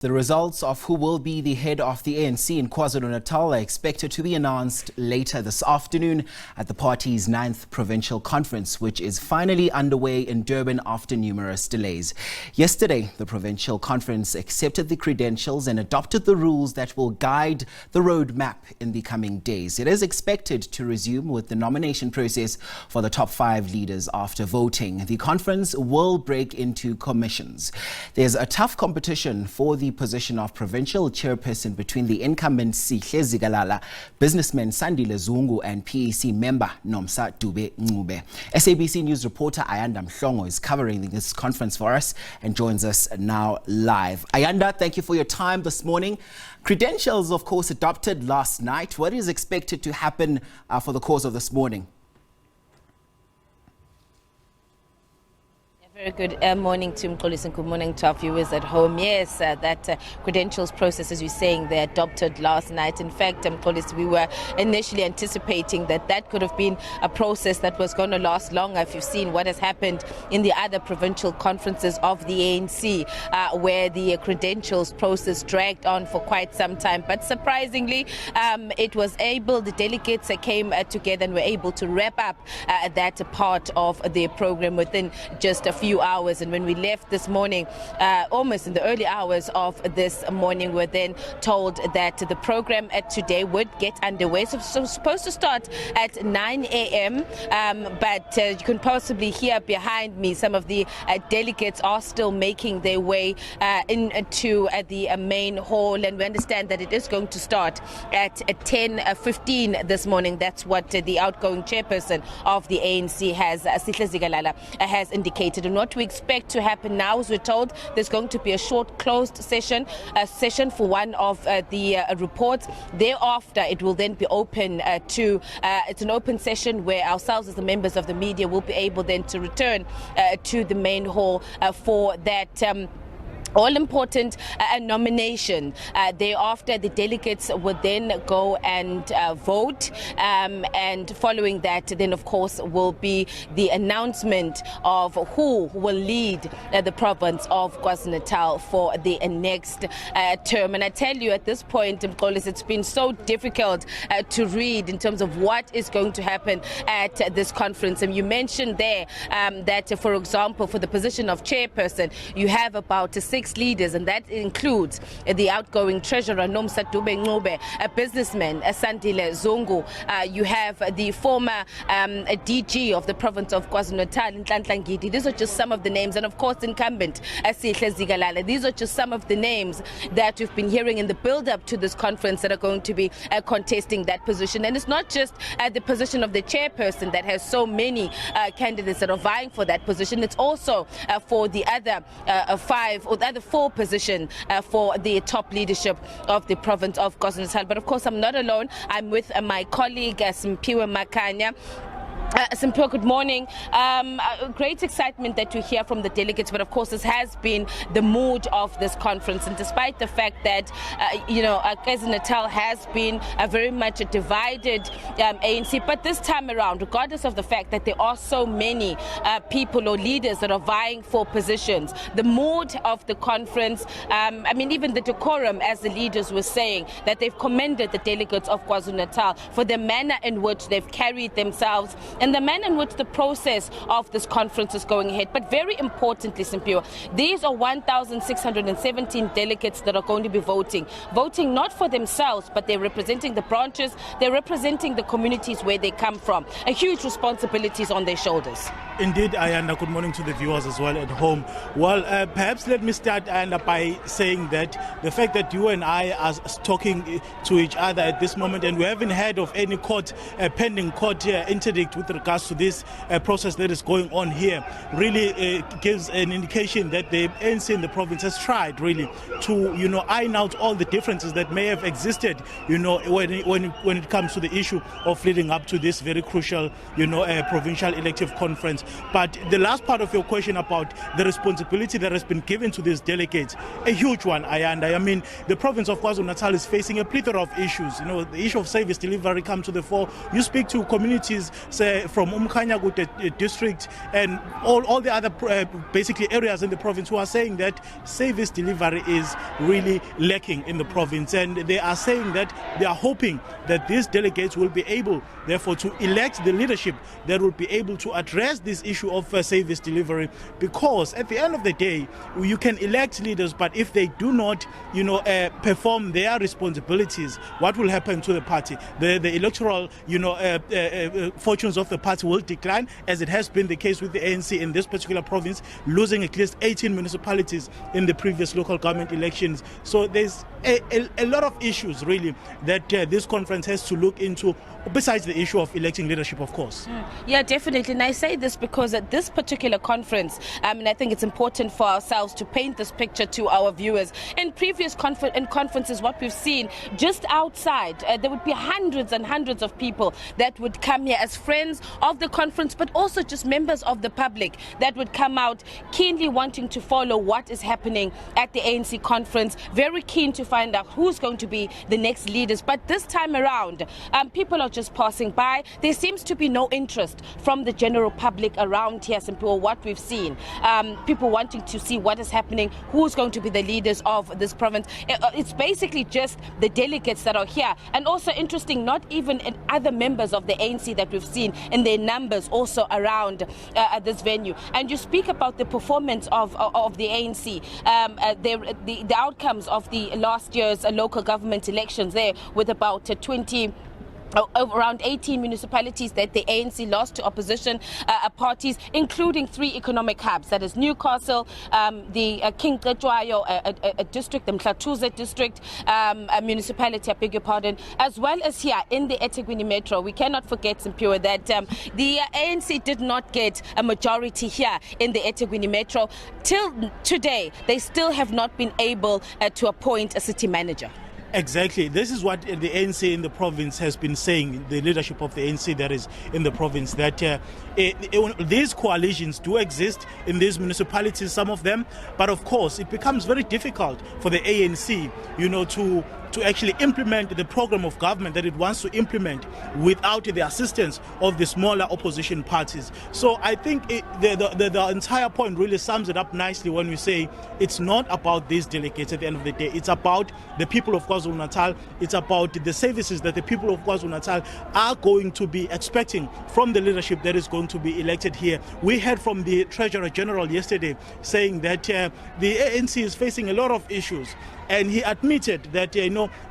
The results of who will be the head of the ANC in KwaZulu-Natal are expected to be announced later this afternoon at the party's 9th provincial conference, which is finally underway in Durban after numerous delays. Yesterday, the provincial conference accepted the credentials and adopted the rules that will guide the roadmap in the coming days. It is expected to resume with the nomination process for the top 5 leaders after voting. The conference will break into commissions. There's a tough competition for the position of provincial chairperson between the incumbent Sihle Zikalala, businessman Sandile Zungu and PEC member Nomusa Dube-Ncube. SABC News reporter Ayanda Mhlongo is covering this conference for us and joins us now live. Ayanda, thank you for your time this morning. Credentials, of course, adopted last night. What is expected to happen for the course of this morning? Very good morning to Mxolisi and good morning to our viewers at home. Yes, that credentials process, as you're saying, they adopted last night. In fact, Mxolisi, we were initially anticipating that could have been a process that was going to last longer. If you've seen what has happened in the other provincial conferences of the ANC, where the credentials process dragged on for quite some time. But surprisingly, it was able, the delegates came together and were able to wrap up that part of the program within just a few hours. And when we left this morning, almost in the early hours of this morning, we're then told that the program today would get underway. So it's supposed to start at 9 a.m. But you can possibly hear behind me some of the delegates are still making their way into the main hall, and we understand that it is going to start at 10:15 this morning. That's what the outgoing chairperson of the ANC has, Sihle Zikalala, has indicated. And what we expect to happen now is we're told there's going to be a short closed session, a session for one of the reports. Thereafter, it will then be open it's an open session where ourselves as the members of the media will be able then to return to the main hall for that all-important nomination. Thereafter, the delegates would then go and vote, and following that, then of course will be the announcement of who will lead the province of KwaZulu-Natal for the next term. And I tell you, at this point, Mxolisi, it's been so difficult to read in terms of what is going to happen at this conference. And you mentioned there that, for example, for the position of chairperson, you have about 6 leaders, and that includes the outgoing treasurer Nomusa Dube-Ncube, a businessman Sandile Zungu. You have the former DG of the province of KwaZulu-Natal. These are just some of the names, and of course incumbent Sihle Zikalala. These are just some of the names that we've been hearing in the build-up to this conference that are going to be contesting that position. And it's not just the position of the chairperson that has so many candidates that are vying for that position. It's also for the other 5 or the other 4 position for the top leadership of the province of KwaZulu-Natal. But of course, I'm not alone. I'm with my colleague Simpiwe Makanya. Simpiwe, good morning. Great excitement that you hear from the delegates, but of course this has been the mood of this conference, and despite the fact that KwaZulu-Natal has been very much a divided ANC, but this time around, regardless of the fact that there are so many people or leaders that are vying for positions, the mood of the conference, even the decorum, as the leaders were saying, that they've commended the delegates of KwaZulu-Natal for the manner in which they've carried themselves and the manner in which the process of this conference is going ahead. But very importantly, Simpiwe, these are 1,617 delegates that are going to be voting not for themselves, but they're representing the branches, they're representing the communities where they come from. A huge responsibility is on their shoulders. Indeed, Ayanda, good morning to the viewers as well at home. Well, perhaps let me start, Ayanda, by saying that the fact that you and I are talking to each other at this moment, and we haven't heard of any pending court interdict with regards to this process that is going on here, really gives an indication that the ANC in the province has tried really to iron out all the differences that may have existed when it comes to the issue of leading up to this very crucial provincial elective conference. But the last part of your question about the responsibility that has been given to these delegates, a huge one, Ayanda. I mean, the province of KwaZulu-Natal is facing a plethora of issues. You know, the issue of service delivery comes to the fore. You speak to communities, say, from Umkhanyaku district and all the other basically areas in the province who are saying that service delivery is really lacking in the province. And they are saying that they are hoping that these delegates will be able, therefore, to elect the leadership that will be able to address this issue of service delivery. Because at the end of the day, you can elect leaders, but if they do not, perform their responsibilities, what will happen to the party? The electoral, fortunes of the party will decline, as it has been the case with the ANC in this particular province, losing at least 18 municipalities in the previous local government elections. So there's a lot of issues, really, that this conference has to look into, besides the issue of electing leadership, of course. Yeah, definitely. And I say this because at this particular conference, and I think it's important for ourselves to paint this picture to our viewers. In previous conferences, what we've seen, just outside, there would be hundreds and hundreds of people that would come here as friends of the conference, but also just members of the public that would come out keenly wanting to follow what is happening at the ANC conference, very keen to find out who's going to be the next leaders. But this time around, people are just passing by. There seems to be no interest from the general public around here, simply what we've seen. People wanting to see what is happening, who's going to be the leaders of this province. It's basically just the delegates that are here. And also interesting, not even other members of the ANC that we've seen in their numbers also around this venue. And you speak about the performance of the ANC, the outcomes of the last year's local government elections there, with about around 18 municipalities that the ANC lost to opposition parties, including 3 economic hubs. That is Newcastle, the King Cetshwayo district, the Mhlatuze district, a municipality, I beg your pardon, as well as here in the eThekwini Metro. We cannot forget, Simpiwe, that the ANC did not get a majority here in the eThekwini Metro. Till today, they still have not been able to appoint a city manager. Exactly. This is what the ANC in the province has been saying, the leadership of the ANC that is in the province, that these coalitions do exist in these municipalities, some of them, but of course it becomes very difficult for the ANC, to actually implement the program of government that it wants to implement without the assistance of the smaller opposition parties. So I think the entire point really sums it up nicely when we say it's not about these delegates at the end of the day. It's about the people of KwaZulu-Natal. It's about the services that the people of KwaZulu-Natal are going to be expecting from the leadership that is going to be elected here. We heard from the Treasurer General yesterday saying that the ANC is facing a lot of issues. And he admitted that,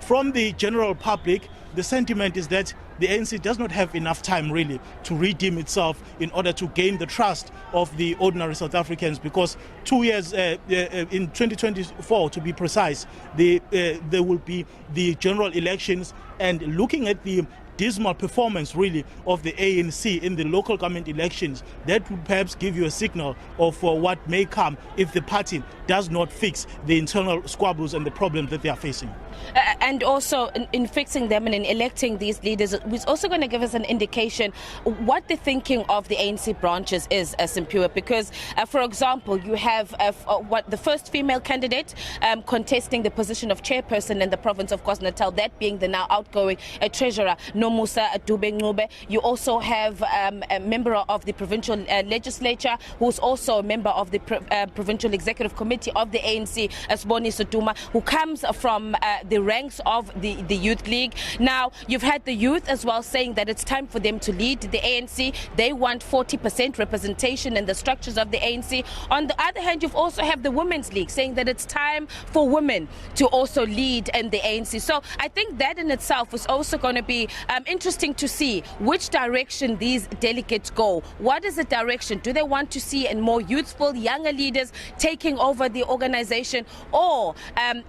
from the general public, the sentiment is that the ANC does not have enough time, really, to redeem itself in order to gain the trust of the ordinary South Africans, because 2 years, in 2024, to be precise, there will be the general elections. And looking at the dismal performance, really, of the ANC in the local government elections, that would perhaps give you a signal of what may come if the party does not fix the internal squabbles and the problems that they are facing. And also in fixing them and in electing these leaders, it's also going to give us an indication what the thinking of the ANC branches is, Simpiwe, because for example, you have the first female candidate contesting the position of chairperson in the province of KwaZulu-Natal, that being the now outgoing treasurer Nomusa Dube-Ncube. You also have a member of the provincial legislature who's also a member of the provincial executive committee of the ANC, Sibonisa Duma, who comes from the ranks of the Youth League. Now, you've had the youth as well saying that it's time for them to lead the ANC. They want 40% representation in the structures of the ANC. On the other hand, you've also have the Women's League saying that it's time for women to also lead in the ANC. So I think that in itself is also going to be interesting to see which direction these delegates go. What is the direction? Do they want to see more youthful, younger leaders taking over the organization, or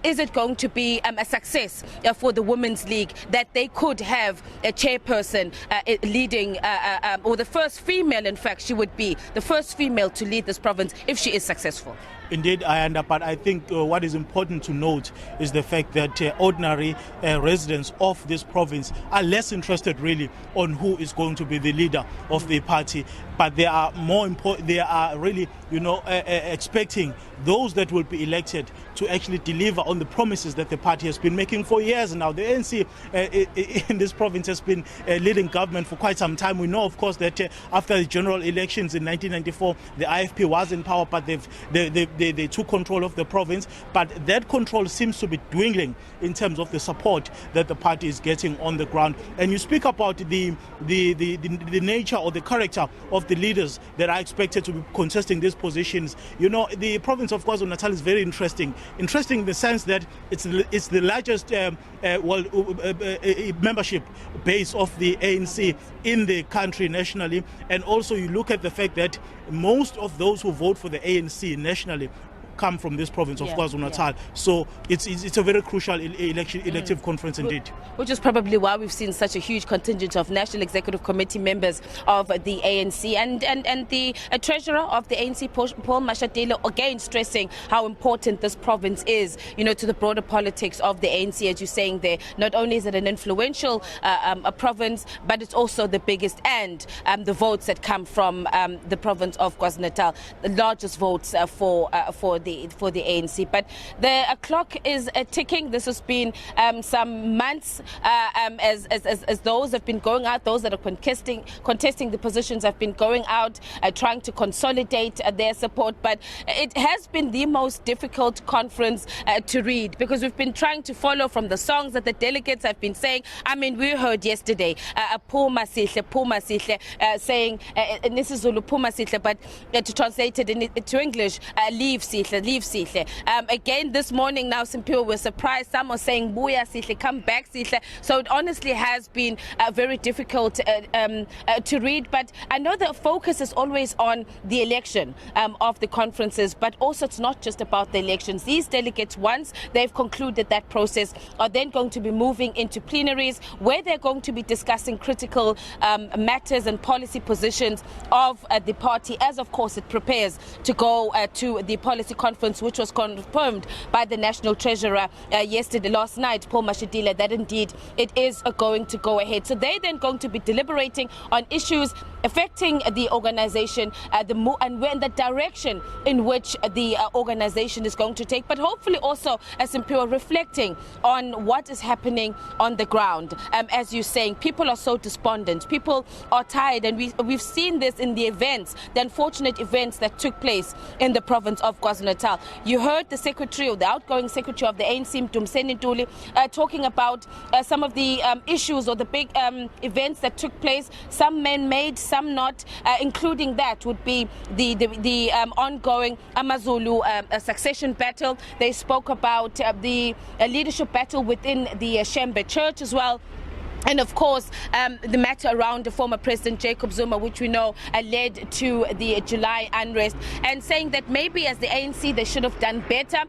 is it going to be a success for the Women's League that they could have a chairperson leading, or the first female, in fact, she would be the first female to lead this province if she is successful? Indeed, Ayanda, but I think what is important to note is the fact that ordinary residents of this province are less interested really on who is going to be the leader of the party, but they are more important. They are really, expecting those that will be elected to actually deliver on the promises that the party has been making for years now. The ANC in this province has been leading government for quite some time. We know, of course, that after the general elections in 1994, the IFP was in power, but they took control of the province. But that control seems to be dwindling in terms of the support that the party is getting on the ground. And you speak about the nature or the character of the leaders that are expected to be contesting these positions. The province of KwaZulu-Natal is very interesting in the sense that it's the largest membership base of the ANC in the country nationally, and also you look at the fact that most of those who vote for the ANC nationally come from this province of KwaZulu-Natal. So it's a very crucial elective conference indeed. Which is probably why we've seen such a huge contingent of National Executive Committee members of the ANC and the treasurer of the ANC, Paul Mashatile, again stressing how important this province is, to the broader politics of the ANC. As you're saying there, not only is it an influential a province, but it's also the biggest, and the votes that come from the province of KwaZulu-Natal, the largest votes for the ANC. But the clock is ticking. This has been some months as those have been going out, those that are contesting the positions have been going out, trying to consolidate their support. But it has been the most difficult conference to read, because we've been trying to follow from the songs that the delegates have been saying. I mean, we heard yesterday Phuma Sihle saying Nisizulu Phuma Sihle, but to translate it into English, leave Sihle. Again this morning now, some people were surprised. Some are saying Buya Sihle, come back Sihle. So it honestly has been very difficult to read. But I know the focus is always on the election of the conferences, but also it's not just about the elections. These delegates, once they've concluded that process, are then going to be moving into plenaries where they're going to be discussing critical matters and policy positions of the party, as of course it prepares to go to the policy conference, which was confirmed by the National Treasurer last night, Paul Mashatile, that indeed it is going to go ahead. So they're then going to be deliberating on issues affecting the organization, and the direction in which the organization is going to take, but hopefully also, as Simpiwe, reflecting on what is happening on the ground. As you're saying, people are so despondent, people are tired, and we've seen this in the events, the unfortunate events that took place in the province of KwaZulu-Natal. You heard the secretary, or the outgoing secretary of the ANC, Mdumiseni Ntuli, talking about some of the issues or the big events that took place, some man-made, some not, including that would be the ongoing AmaZulu succession battle. They spoke about the leadership battle within the Shembe Church as well. And of course, the matter around the former President Jacob Zuma, which we know led to the July unrest, and saying that maybe as the ANC they should have done better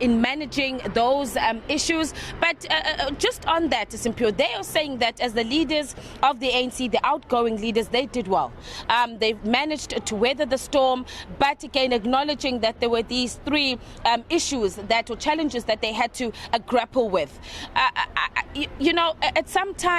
in managing those issues. But just on that, Simpiwe, they are saying that as the leaders of the ANC, the outgoing leaders, they did well. They've managed to weather the storm, but again acknowledging that there were these three issues or challenges that they had to grapple with. At some time,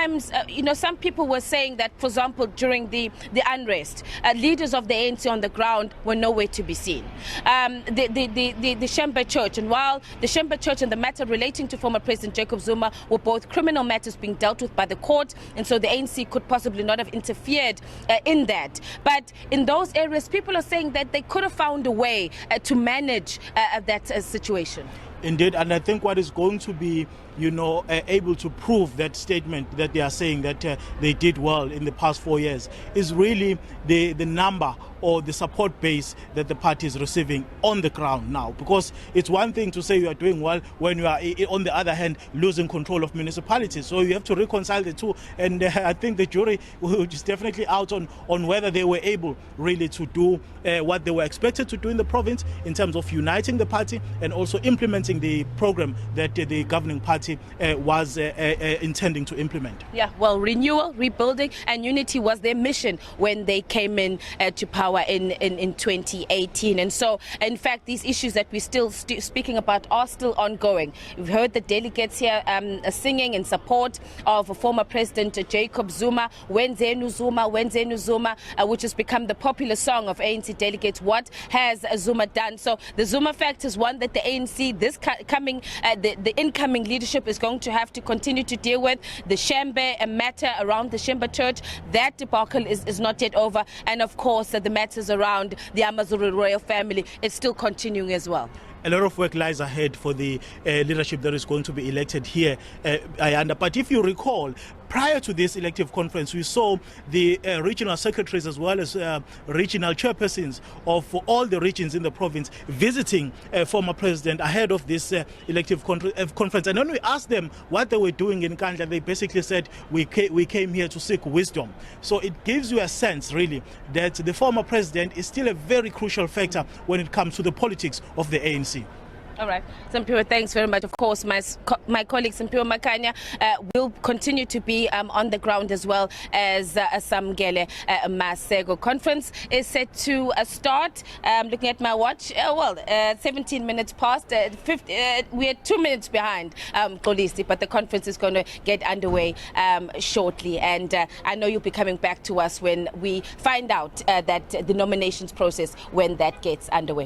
some people were saying that, for example, during the unrest, leaders of the ANC on the ground were nowhere to be seen. The Shembe Church, and while the Shembe Church and the matter relating to former President Jacob Zuma were both criminal matters being dealt with by the court, and so the ANC could possibly not have interfered in that. But in those areas, people are saying that they could have found a way to manage that situation. Indeed, and I think what is going to be able to prove that statement that they are saying that they did well in the past 4 years is really the number or the support base that the party is receiving on the ground now. Because it's one thing to say you are doing well when you are, on the other hand, losing control of municipalities. So you have to reconcile the two. And I think the jury is definitely out on whether they were able really to do what they were expected to do in the province in terms of uniting the party and also implementing the program that the governing party was intending to implement. Yeah, well, renewal, rebuilding and unity was their mission when they came in to power. power in 2018. And so, in fact, these issues that we're still speaking about are still ongoing. We've heard the delegates here singing in support of former President Jacob Zuma, Wenzenu Zuma, Wenzenu Zuma, which has become the popular song of ANC delegates. What has Zuma done? So the Zuma fact is one that the ANC, the incoming leadership is going to have to continue to deal with. The Shembe matter around the Shembe church, that debacle is not yet over. And of course, the matters around the Amazulu royal family is still continuing as well. A lot of work lies ahead for the leadership that is going to be elected here, Ayanda. But if you recall, prior to this elective conference, we saw the regional secretaries as well as regional chairpersons of all the regions in the province visiting former president ahead of this elective conference. And when we asked them what they were doing in Kandla, they basically said, we came here to seek wisdom. So it gives you a sense, really, that the former president is still a very crucial factor when it comes to the politics of the ANC. All right. Sampiwa, thanks very much. Of course, my colleague Sampiwa Makanya will continue to be on the ground as well as Samgele Masego. Conference is set to start. Looking at my watch, 17 minutes past. We're 2 minutes behind, Kolisi, but the conference is going to get underway shortly. And I know you'll be coming back to us when we find out that the nominations process, when that gets underway.